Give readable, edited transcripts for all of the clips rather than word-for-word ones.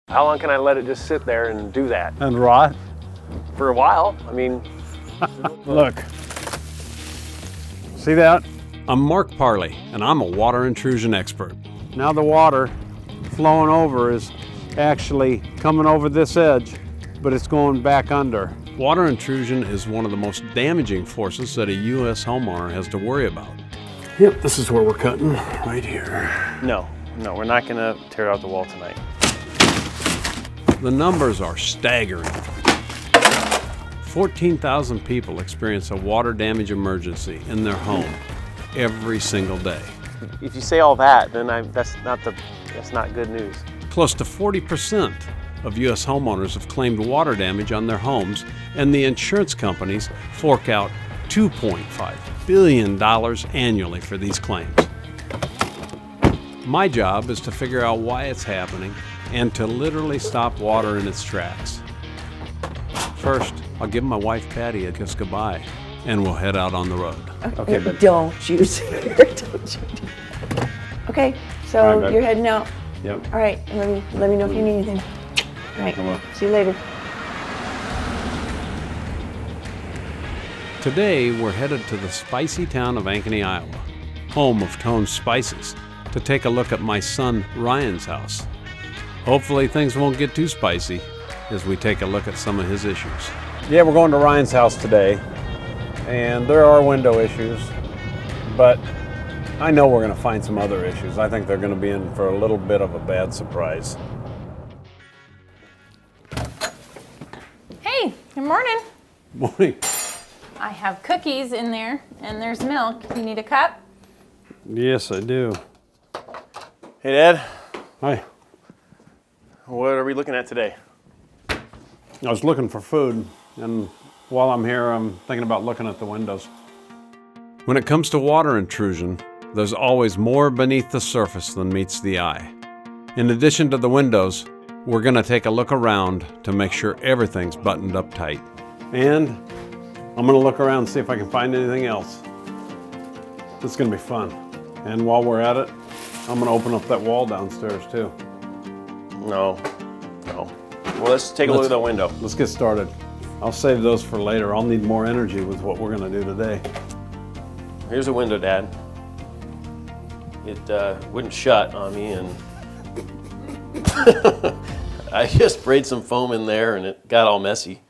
How long can I let it just sit there and do that? And rot? For a while. I mean, look. See that? I'm Mark Parley, and I'm a water intrusion expert. Now the water flowing over is actually coming over this edge, but it's going back under. Water intrusion is one of the most damaging forces that a U.S. homeowner has to worry about. Yep, this is where we're cutting, right here. no, we're not gonna tear out the wall tonight. The numbers are staggering. 14,000 people experience a water damage emergency in their home every single day. If you say all that, then that's not good news. Close to 40% of U.S. homeowners have claimed water damage on their homes, and the insurance companies fork out $2.5 billion annually for these claims. My job is to figure out why it's happening and to literally stop water in its tracks. First, I'll give my wife Patty a kiss goodbye, and we'll head out on the road. Okay, but don't you don't you. Okay, so Right, you're heading out. Yep. All right, let me know if you need anything. All right, see you later. Today, we're headed to the spicy town of Ankeny, Iowa, home of Tone's Spices, to take a look at my son Ryan's house. Hopefully things won't get too spicy as we take a look at some of his issues. Yeah, we're going to Ryan's house today, and there are window issues, but I know we're going to find some other issues. I think they're going to be in for a little bit of a bad surprise. Hey, good morning. Morning. I have cookies in there and there's milk. You need a cup? Yes, I do. Hey, Dad, Hi. what are we looking at today? I was looking for food, and while I'm here, I'm thinking about looking at the windows. When it comes to water intrusion, there's always more beneath the surface than meets the eye. In addition to the windows, we're going to take a look around to make sure everything's buttoned up tight. And I'm going to look around and see if I can find anything else. It's going to be fun. And while we're at it, I'm going to open up that wall downstairs too. No. Well, let's take a look at the window. Let's get started. I'll save those for later. I'll need more energy with what we're going to do today. Here's a window, Dad. It wouldn't shut on me, and I just sprayed some foam in there and it got all messy.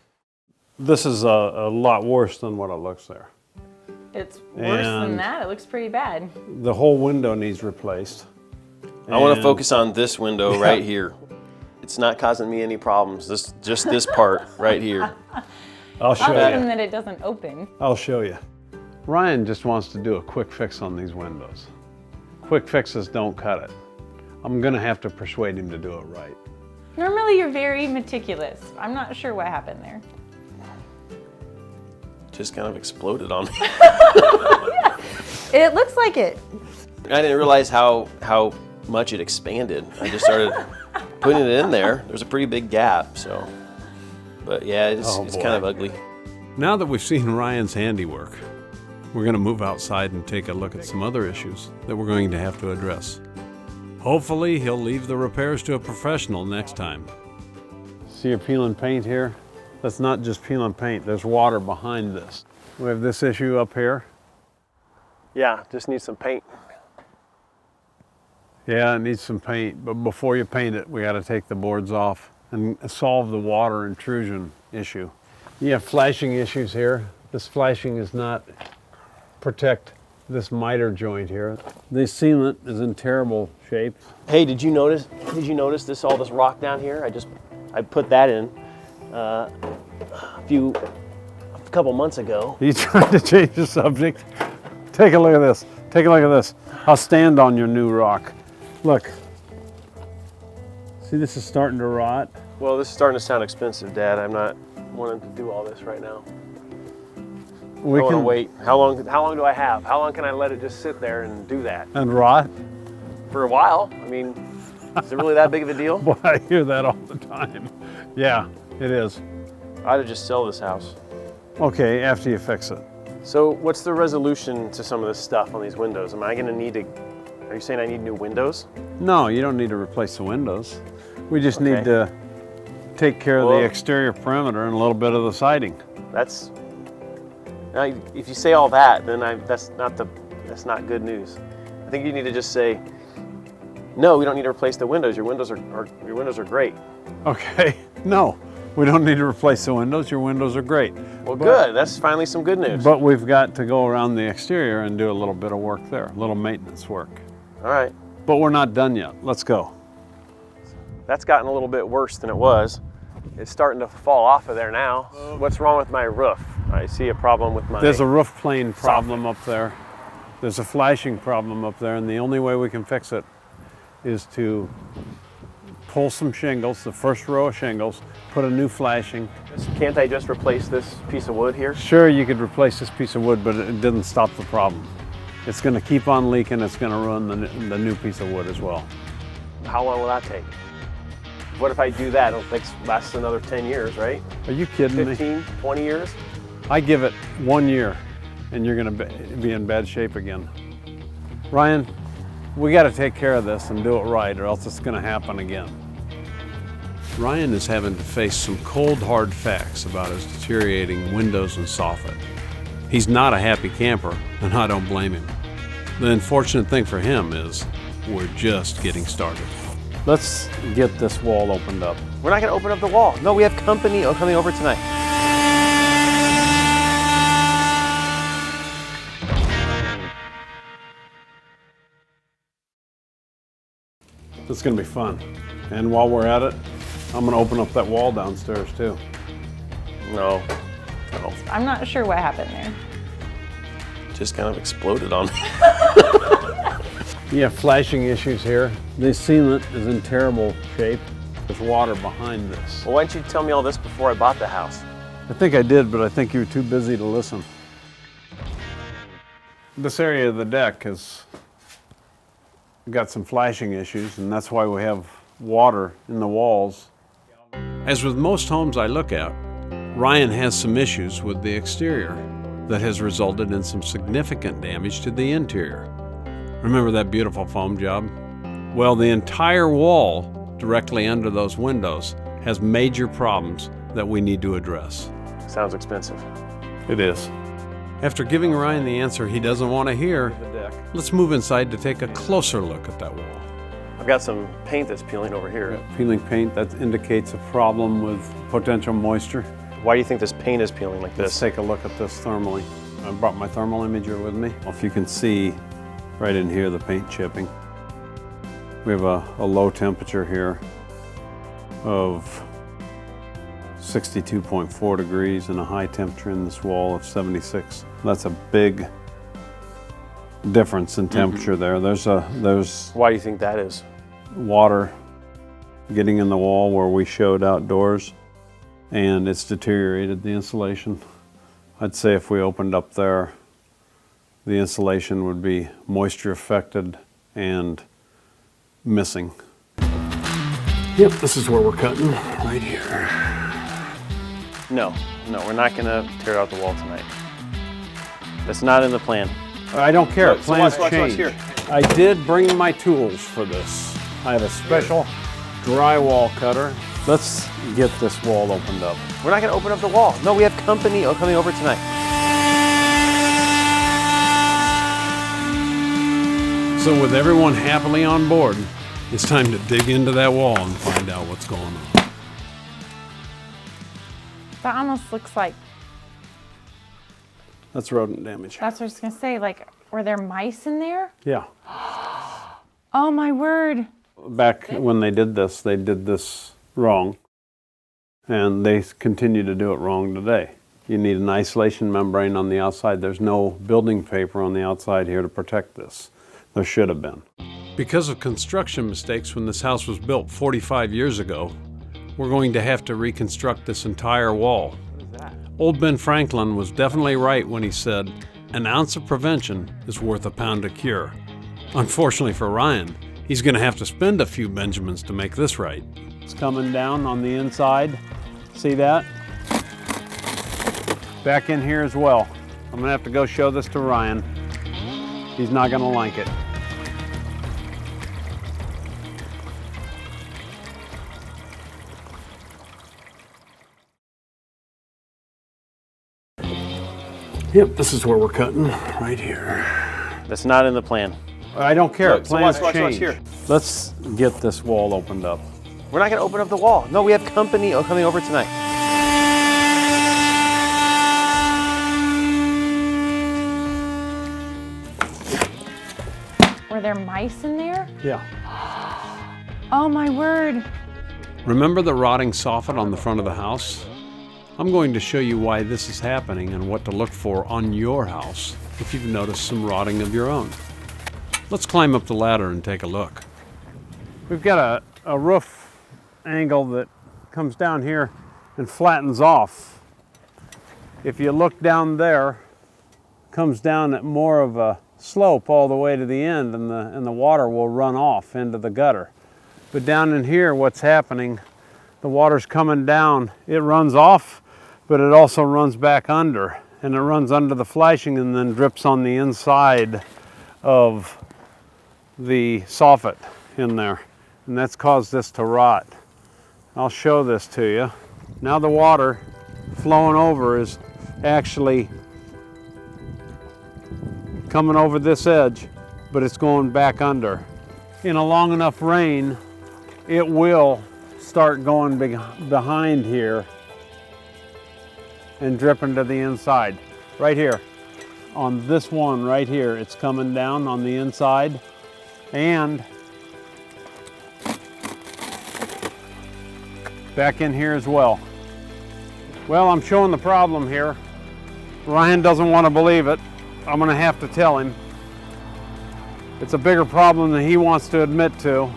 This is a lot worse than what it looks there. It's worse than And- that. It looks pretty bad. The whole window needs replaced. I want to And- focus on this window right here. It's not causing me any problems. Just this part right here. I'll show Other than you. that it doesn't open. I'll show you. Ryan just wants to do a quick fix on these windows. Quick fixes don't cut it. I'm going to have to persuade him to do it right. Normally you're very meticulous. I'm not sure what happened there. Just kind of exploded on me. It looks like it. I didn't realize how much it expanded. I just started putting it in there. There's a pretty big gap, so. But yeah, it's boy. kind of ugly. Now that we've seen Ryan's handiwork, we're going to move outside and take a look at some other issues that we're going to have to address. Hopefully, he'll leave the repairs to a professional next time. See you're peeling paint here? That's not just peeling paint. There's water behind this. We have this issue up here. Yeah, just need some paint. Yeah, it needs some paint, but before you paint it, we got to take the boards off and solve the water intrusion issue. You have flashing issues here. This flashing is not protect this miter joint here. The sealant is in terrible shape. Hey, did you notice this all this rock down here? I put that in a couple months ago. You trying to change the subject? Take a look at this. Take a look at this. I'll stand on your new rock. Look. See, this is starting to rot. Well, this is starting to sound expensive, Dad. I'm not wanting to do all this right now. We I want to can wait. How long do I have? How long can I let it just sit there and do that? and rot. For a while. I mean, is it really that big of a deal? Boy, I hear that all the time. Yeah, it is. I ought to just sell this house. Okay, after you fix it. So what's the resolution to some of this stuff on these windows? Am I going to need to, are you saying I need new windows? No, you don't need to replace the windows. We just Okay. need to take care of Well- the exterior perimeter and a little bit of the siding. That's, now, if you say all that, then that's not good news. I think you need to just say, no, we don't need to replace the windows. Your windows are great. Okay, no, we don't need to replace the windows. Your windows are great. Well, good. That's finally some good news. But we've got to go around the exterior and do a little bit of work there, a little maintenance work. All right. But we're not done yet. Let's go. That's gotten a little bit worse than it was. It's starting to fall off of there now. What's wrong with my roof? I see a problem with my... There's a roof plane problem up there. There's a flashing problem up there, and the only way we can fix it is to pull some shingles, the first row of shingles, put a new flashing. Can't I just replace this piece of wood here? Sure, you could replace this piece of wood, but it didn't stop the problem. It's going to keep on leaking. It's going to ruin the new piece of wood as well. How long will that take? What if I do that? It'll last another 10 years, right? Are you kidding me? 15, 20 years? I give it 1 year, and you're going to be in bad shape again. Ryan, we got to take care of this and do it right, or else it's going to happen again. Ryan is having to face some cold, hard facts about his deteriorating windows and soffit. He's not a happy camper, and I don't blame him. The unfortunate thing for him is we're just getting started. Let's get this wall opened up. We're not going to open up the wall. No, we have company coming over tonight. It's going to be fun. And while we're at it, I'm going to open up that wall downstairs too. No. I'm not sure what happened there. Just kind of exploded on me. You have flashing issues here. The sealant is in terrible shape. There's water behind this. Well, why didn't you tell me all this before I bought the house? I think I did, but I think you were too busy to listen. This area of the deck has got some flashing issues, and that's why we have water in the walls. As with most homes I look at, Ryan has some issues with the exterior that has resulted in some significant damage to the interior. Remember that beautiful foam job? Well, the entire wall directly under those windows has major problems that we need to address. Sounds expensive. It is. After giving Ryan the answer he doesn't want to hear, let's move inside to take a closer look at that wall. I've got some paint that's peeling over here. Peeling paint, that indicates a problem with potential moisture. Why do you think this paint is peeling like Let's this? take a look at this thermally. I brought my thermal imager with me. If you can see right in here the paint chipping. We have a low temperature here of 62.4 degrees and a high temperature in this wall of 76. That's a big difference in temperature there. There's Why do you think that is? water getting in the wall where we showed outdoors, and it's deteriorated the insulation. I'd say if we opened up there, the insulation would be moisture affected and missing. Yep, this is where we're cutting, right here. No, we're not gonna tear out the wall tonight. That's not in the plan. I don't care, Look, so plans watch change. here. I did bring my tools for this. I have a special drywall cutter. Let's get this wall opened up. We're not gonna open up the wall. No, we have company coming over tonight. So with everyone happily on board, it's time to dig into that wall and find out what's going on. That almost looks like, That's rodent damage. that's what I was gonna say, like, were there mice in there? Yeah. Oh my word. Back when they did this wrong, and they continue to do it wrong today. You need an isolation membrane on the outside. There's no building paper on the outside here to protect this. There should have been. Because of construction mistakes when this house was built 45 years ago, we're going to have to reconstruct this entire wall. Old Ben Franklin was definitely right when he said, an ounce of prevention is worth a pound of cure. Unfortunately for Ryan, he's going to have to spend a few Benjamins to make this right. It's coming down on the inside. See that? Back in here as well. I'm gonna have to go show this to Ryan. He's not gonna like it. Yep, this is where we're cutting, right here. That's not in the plan. I don't care, Look, so plans watch change. here. Let's get this wall opened up. We're not gonna open up the wall. No, we have company coming over tonight. Were there mice in there? Yeah. Oh my word. Remember the rotting soffit on the front of the house? I'm going to show you why this is happening and what to look for on your house if you've noticed some rotting of your own. Let's climb up the ladder and take a look. We've got a roof angle that comes down here and flattens off. If you look down there, comes down at more of a slope all the way to the end, and the water will run off into the gutter. But down in here, what's happening, the water's coming down, it runs off, but it also runs back under, and it runs under the flashing and then drips on the inside of the soffit in there, and that's caused this to rot. I'll show this to you. Now the water flowing over is actually coming over this edge, but it's going back under. In a long enough rain, it will start going behind here and dripping to the inside. Right here, on this one right here, it's coming down on the inside, and back in here as well. Well, I'm showing the problem here. Ryan doesn't want to believe it. I'm going to have to tell him. It's a bigger problem than he wants to admit to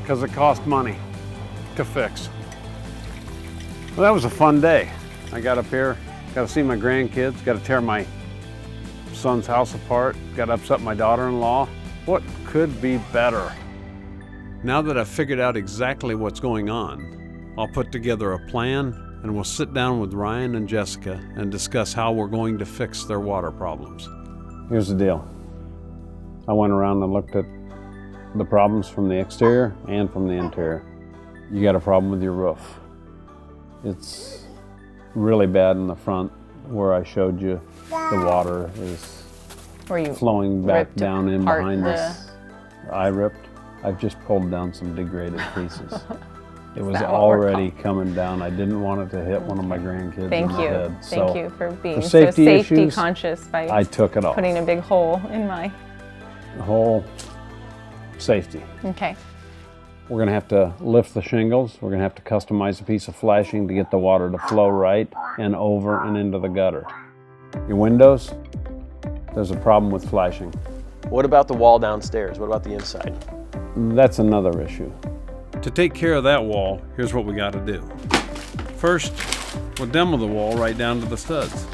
because it cost money to fix. Well, that was a fun day. I got up here, got to see my grandkids, got to tear my son's house apart, got to upset my daughter-in-law. What could be better? Now that I've figured out exactly what's going on, I'll put together a plan and we'll sit down with Ryan and Jessica and discuss how we're going to fix their water problems. Here's the deal. I went around and looked at the problems from the exterior and from the interior. You got a problem with your roof. It's really bad in the front where I showed you the water is Where you flowing back ripped down in apart behind the- this. I ripped. I've just pulled down some degraded pieces. It was that what we're already coming down. I didn't want it to hit one of my grandkids Thank in the you. head. Thank So you for being so safety safety issues, conscious by I took it off. putting a big hole in my. The whole safety. Okay. We're gonna have to lift the shingles. We're gonna have to customize a piece of flashing to get the water to flow right and over and into the gutter. Your windows, there's a problem with flashing. What about the wall downstairs? What about the inside? That's another issue. To take care of that wall, here's what we got to do. First, we'll demo the wall right down to the studs.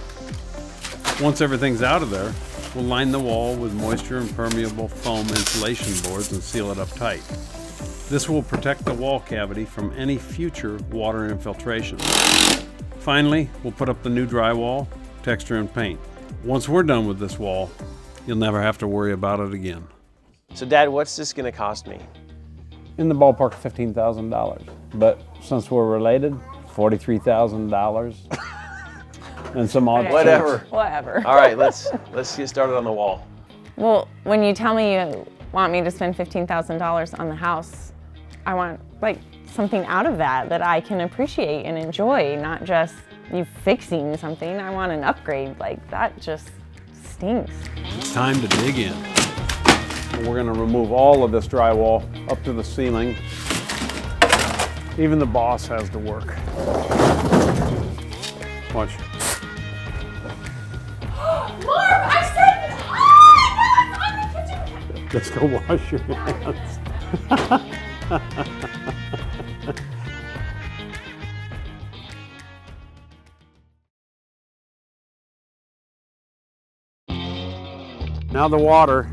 Once everything's out of there, we'll line the wall with moisture impermeable foam insulation boards and seal it up tight. This will protect the wall cavity from any future water infiltration. Finally, we'll put up the new drywall, texture, and paint. Once we're done with this wall, you'll never have to worry about it again. So Dad, what's this gonna cost me? In the ballpark of $15,000. But since we're related, $43,000 and some odd Okay. Whatever. Whatever. All right, let's get started on the wall. Well, when you tell me you want me to spend $15,000 on the house, I want like something out of that I can appreciate and enjoy, not just you fixing something. I want an upgrade. Like that just stinks. It's time to dig in. We're gonna remove all of this drywall up to the ceiling. Even the boss has to work. Watch. Marv, I said, oh, no, it's on the kitchen. Let's go wash your hands. Now the water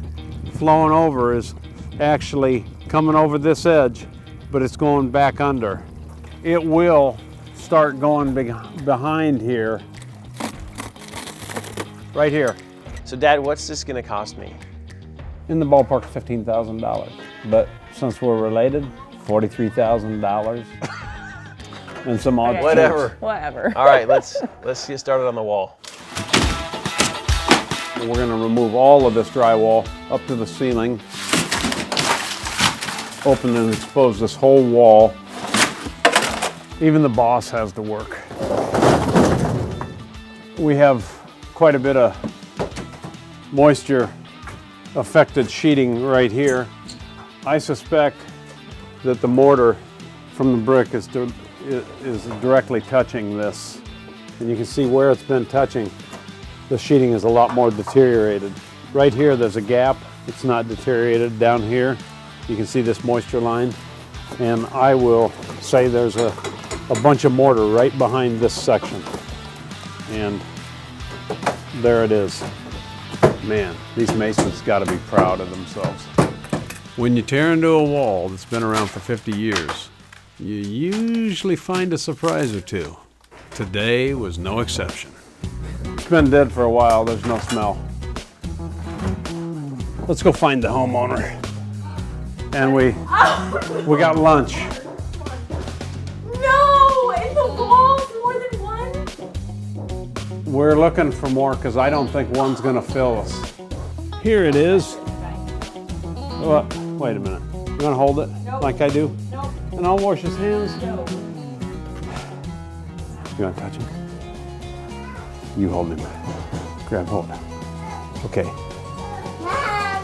flowing over is actually coming over this edge, but it's going back under. It will start going behind here, right here, So Dad, what's this gonna cost me? in the ballpark of $15,000. But since we're related, $43,000 and some odd Okay. Whatever. Whatever. All right, let's get started on the wall. We're going to remove all of this drywall up to the ceiling, open and expose this whole wall. Even the boss has to work. We have quite a bit of moisture affected sheeting right here. I suspect that the mortar from the brick is directly touching this. And you can see where it's been touching. The sheeting is a lot more deteriorated. Right here there's a gap. It's not deteriorated. Down here you can see this moisture line. And I will say there's a bunch of mortar right behind this section. And there it is. Man, these masons got to be proud of themselves. When you tear into a wall that's been around for 50 years, you usually find a surprise or two. Today was no exception. It's been dead for a while, there's no smell. Let's go find the homeowner. And we got lunch. No! In the walls, more than one? We're looking for more because I don't think one's gonna fill us. Here it is. Oh, wait a minute. You wanna hold it like I do? Nope. And I'll wash his hands. No. You wanna touch him? You hold him. Grab hold. Okay. Mom,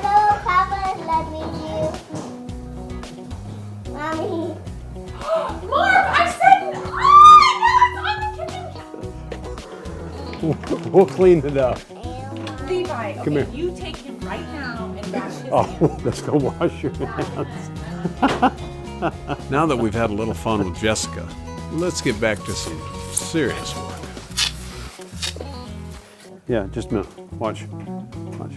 no, Papa, let me do. Mommy. Mark, I said no! It's on the kitchen. We'll clean it up. Levi, Come here. you take him right now and wash his hands. Oh, let's go wash your hands. Now that we've had a little fun with Jessica, let's get back to some serious work. Yeah, just a minute. Watch. Watch.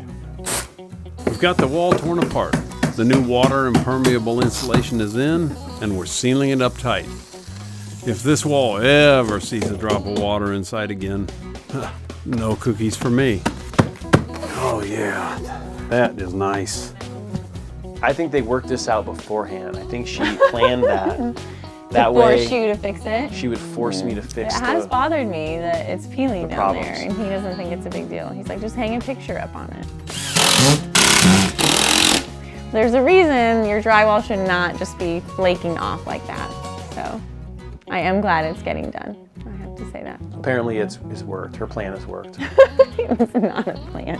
We've got the wall torn apart. The new water impermeable insulation is in, and we're sealing it up tight. If this wall ever sees a drop of water inside again, no cookies for me. Oh yeah, that is nice. I think they worked this out beforehand. I think she planned that. That Force way, you to fix it. she would force me to fix It has the. bothered me that it's peeling the down there, problems. and he doesn't think it's a big deal. He's like, just hang a picture up on it. There's a reason your drywall should not just be flaking off like that. So I am glad it's getting done. I have to say that. Apparently, it's worked. Her plan has worked. It was not a plan.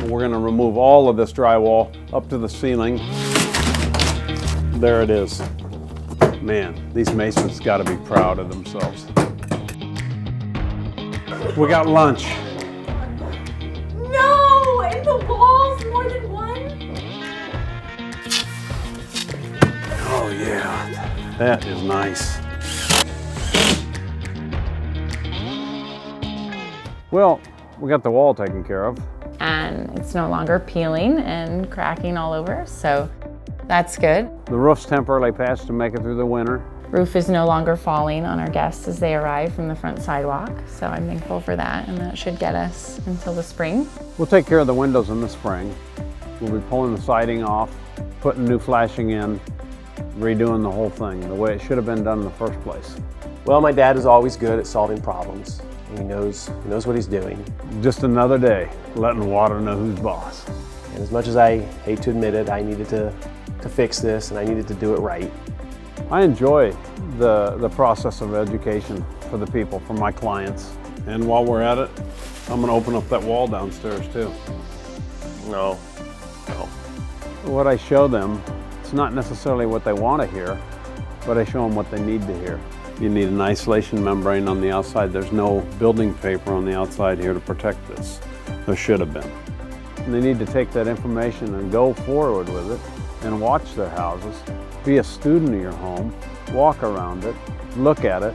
We're going to remove all of this drywall up to the ceiling. There it is. Man, these masons got to be proud of themselves. We got lunch. No! In the walls, more than one? Oh yeah, that is nice. Well, we got the wall taken care of. And it's no longer peeling and cracking all over, so that's good. The roof's temporarily patched to make it through the winter. Roof is no longer falling on our guests as they arrive from the front sidewalk, so I'm thankful for that, and that should get us until the spring. We'll take care of the windows in the spring. We'll be pulling the siding off, putting new flashing in, redoing the whole thing the way it should have been done in the first place. Well, my dad is always good at solving problems. He knows what he's doing. Just another day, letting water know who's boss. And as much as I hate to admit it, I needed to fix this and I needed to do it right. I enjoy the process of education for the people, for my clients. And while we're at it, I'm gonna open up that wall downstairs too. No. What I show them, it's not necessarily what they want to hear, but I show them what they need to hear. You need an isolation membrane on the outside. There's no building paper on the outside here to protect this. There should have been. And they need to take that information and go forward with it and watch their houses. Be a student of your home, walk around it, look at it,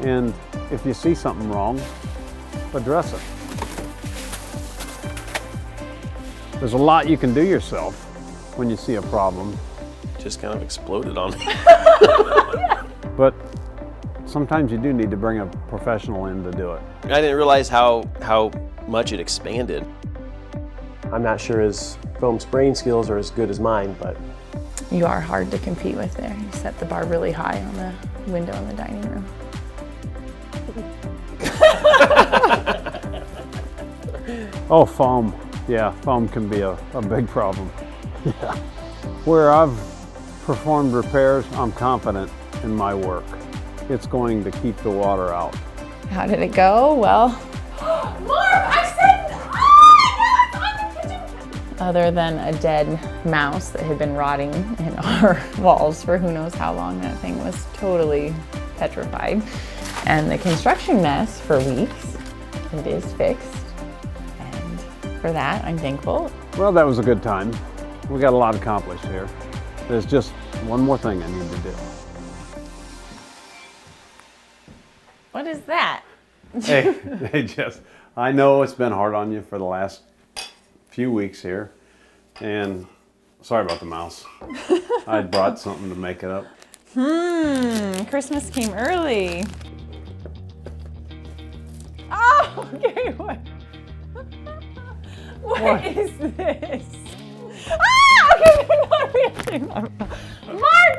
and if you see something wrong, address it. There's a lot you can do yourself when you see a problem, Just kind of exploded on me. but sometimes you do need to bring a professional in to do it. I didn't realize how much it expanded. I'm not sure his foam spraying skills are as good as mine, but you are hard to compete with there. You set the bar really high on the window in the dining room. Oh, foam. Yeah, foam can be a big problem. Yeah. Where I've performed repairs, I'm confident in my work. It's going to keep the water out. How did it go? Well, Mark, I said, no, it's on the kitchen. other than a dead mouse that had been rotting in our walls for who knows how long, that thing was totally petrified. And the construction mess for weeks, it is fixed. And for that, I'm thankful. Well, that was a good time. We got a lot accomplished here. There's just one more thing I need to do. What is that? Hey, Jess, I know it's been hard on you for the last few weeks here, and sorry about the mouse. I brought something to make it up. Christmas came early. Oh, okay, what is this? Ah, okay, Mark,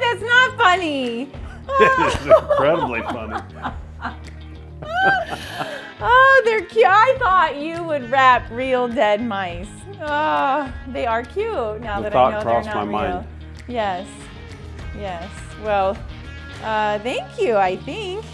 that's not funny. It's incredibly funny. Oh, they're cute. I thought you would wrap real dead mice. Oh, they are cute now The that thought I know crossed they're not my real. mind. Yes, yes. Well, thank you, I think.